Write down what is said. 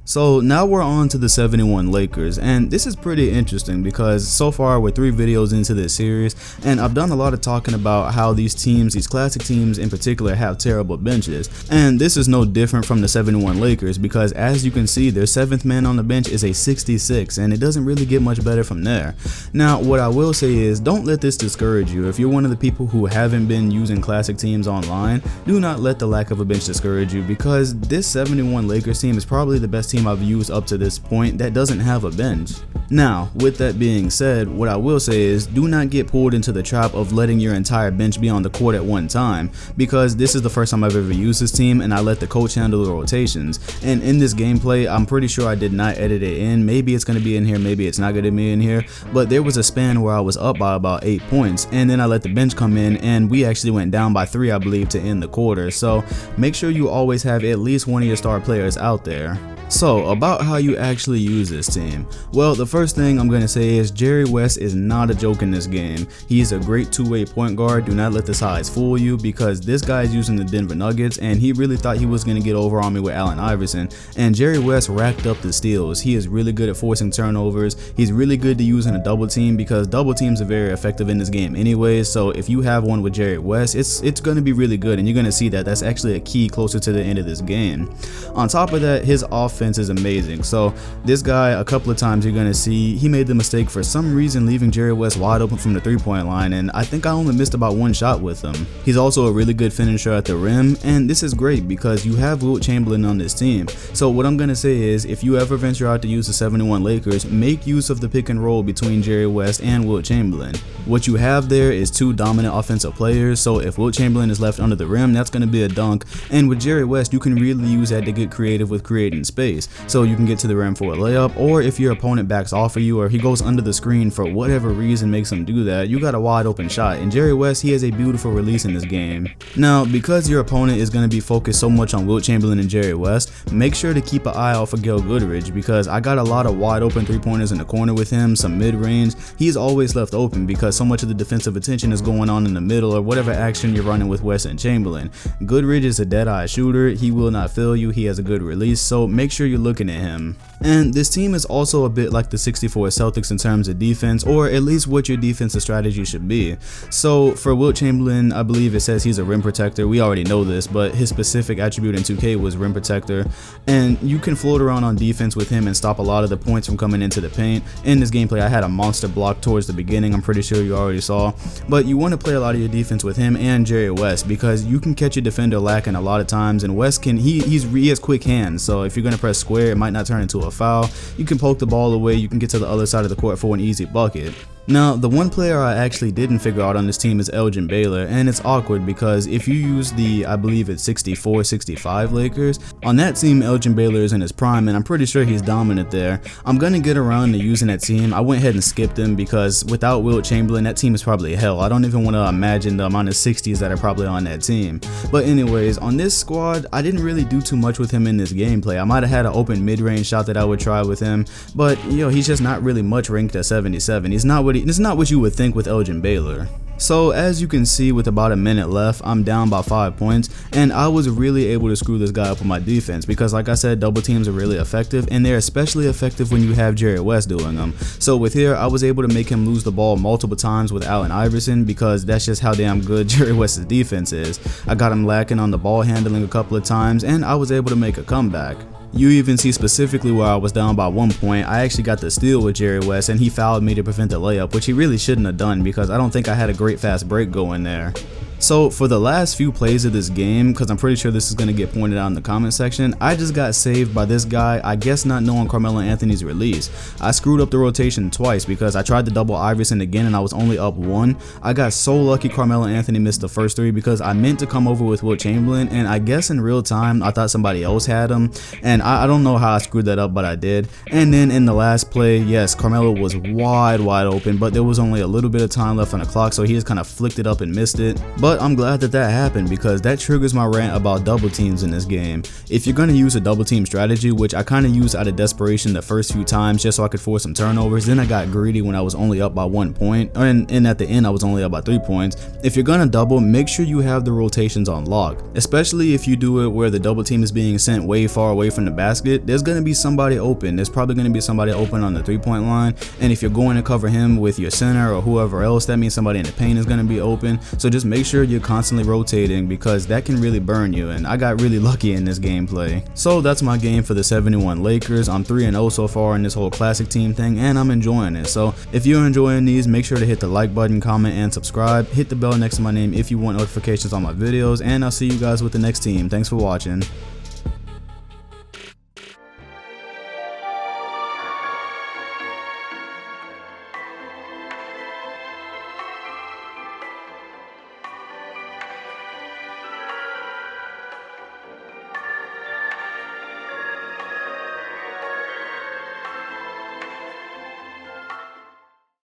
So now we're on to the 71 Lakers, and this is pretty interesting because so far we're 3 videos into this series, and I've done a lot of talking about how these teams, these classic teams in particular, have terrible benches. And this is no different from the 71 Lakers because, as you can see, their 7th man on the bench is a 66, and it doesn't really get much better from there. Now, what I will say is, don't let this discourage you. If you're one of the people who haven't been using classic teams online, do not let the lack of a bench discourage you, because this 71 Lakers team is probably the best team I've used up to this point that doesn't have a bench. Now, with that being said, what I will say is, do not get pulled into the trap of letting your entire bench be on the court at one time, because this is the first time I've ever used this team and I let the coach handle the rotations. And in this gameplay, I'm pretty sure I did not edit it in. Maybe it's going to be in here, maybe it's not going to be in here, but there was a span where I was up by about 8 points, and then I let the bench come in and we actually went down by 3, I believe, to end the quarter. So make sure you always have at least one of your star players out there. So, about how you actually use this team. Well, the first thing I'm going to say is Jerry West is not a joke in this game. He's a great two-way point guard. Do not let the size fool you, because this guy is using the Denver Nuggets and he really thought he was going to get over on me with Allen Iverson. And Jerry West racked up the steals. He is really good at forcing turnovers. He's really good to use in a double team, because double teams are very effective in this game anyways. So if you have one with Jerry West, it's going to be really good, and you're going to see that that's actually a key closer to the end of this game. On top of that, his offense is amazing. So this guy, a couple of times you're gonna see he made the mistake for some reason leaving Jerry West wide open from the 3-point line, and I think I only missed about 1 shot with him. He's also a really good finisher at the rim, and this is great because you have Wilt Chamberlain on this team. So what I'm gonna say is, if you ever venture out to use the 71 Lakers, make use of the pick and roll between Jerry West and Wilt Chamberlain. What you have there is 2 dominant offensive players, so if Wilt Chamberlain is left under the rim, that's gonna be a dunk, and with Jerry West you can really use that to get creative with creating space. So you can get to the rim for a layup, or if your opponent backs off of you or he goes under the screen for whatever reason makes him do that, you got a wide open shot. And Jerry West, he has a beautiful release in this game. Now, because your opponent is going to be focused so much on Wilt Chamberlain and Jerry West, make sure to keep an eye out for Gil Goodrich, because I got a lot of wide open 3-pointers in the corner with him, some mid-range. He's always left open because so much of the defensive attention is going on in the middle or whatever action you're running with West and Chamberlain. Goodrich is a dead-eye shooter. He will not fail you. He has a good release, so make sure you're looking at him. And this team is also a bit like the 64 Celtics in terms of defense, or at least what your defensive strategy should be. So for Wilt Chamberlain, I believe it says he's a rim protector. We already know this, but his specific attribute in 2K was rim protector, and you can float around on defense with him and stop a lot of the points from coming into the paint. In this gameplay, I had a monster block towards the beginning, I'm pretty sure you already saw, but you want to play a lot of your defense with him and Jerry West, because you can catch a defender lacking a lot of times, and West can, he has quick hands, so if you're going to press square, it might not turn into a foul. You can poke the ball away, you can get to the other side of the court for an easy bucket. Now, the one player I actually didn't figure out on this team is Elgin Baylor, and it's awkward because if you use the, I believe it's 64-65 Lakers, on that team Elgin Baylor is in his prime, and I'm pretty sure he's dominant there. I'm gonna get around to using that team. I went ahead and skipped him because without Wilt Chamberlain, that team is probably hell. I don't even want to imagine the amount of 60s that are probably on that team. But anyways, on this squad, I didn't really do too much with him in this gameplay. I might have had an open mid-range shot that I would try with him, but he's just not really much ranked at 77. It's not what you would think with Elgin Baylor. So as you can see, with about a minute left, I'm down by 5 points, and I was really able to screw this guy up with my defense because, like I said, double teams are really effective, and they're especially effective when you have Jerry West doing them. So with here, I was able to make him lose the ball multiple times with Allen Iverson, because that's just how damn good Jerry West's defense is. I got him lacking on the ball handling a couple of times, and I was able to make a comeback. You even see specifically where I was down by 1 point, I actually got the steal with Jerry West, and he fouled me to prevent the layup, which he really shouldn't have done because I don't think I had a great fast break going there. So for the last few plays of this game, because I'm pretty sure this is going to get pointed out in the comment section, I just got saved by this guy, I guess not knowing Carmelo Anthony's release. I screwed up the rotation twice because I tried to double Iverson again and I was only up 1. I got so lucky Carmelo Anthony missed the first 3 because I meant to come over with Wilt Chamberlain, and I guess in real time I thought somebody else had him, and I don't know how I screwed that up, but I did. And then in the last play, yes, Carmelo was wide open, but there was only a little bit of time left on the clock, so he just kind of flicked it up and missed it. But But I'm glad that that happened because that triggers my rant about double teams in this game. If you're gonna use a double team strategy, which I kind of used out of desperation the first few times just so I could force some turnovers, then I got greedy when I was only up by 1 point, and at the end I was only up by 3 points. If you're gonna double, make sure you have the rotations on lock, especially if you do it where the double team is being sent way far away from the basket. There's gonna be somebody open. There's probably gonna be somebody open on the 3-point line, and if you're going to cover him with your center or whoever else, that means somebody in the paint is gonna be open. So just make sure you're constantly rotating because that can really burn you, and I got really lucky in this gameplay. So that's my game for the 71 Lakers. I'm 3-0 so far in this whole classic team thing, and I'm enjoying it. So if you're enjoying these, make sure to hit the like button, comment, and subscribe. Hit the bell next to my name if you want notifications on my videos, and I'll see you guys with the next team. Thanks for watching.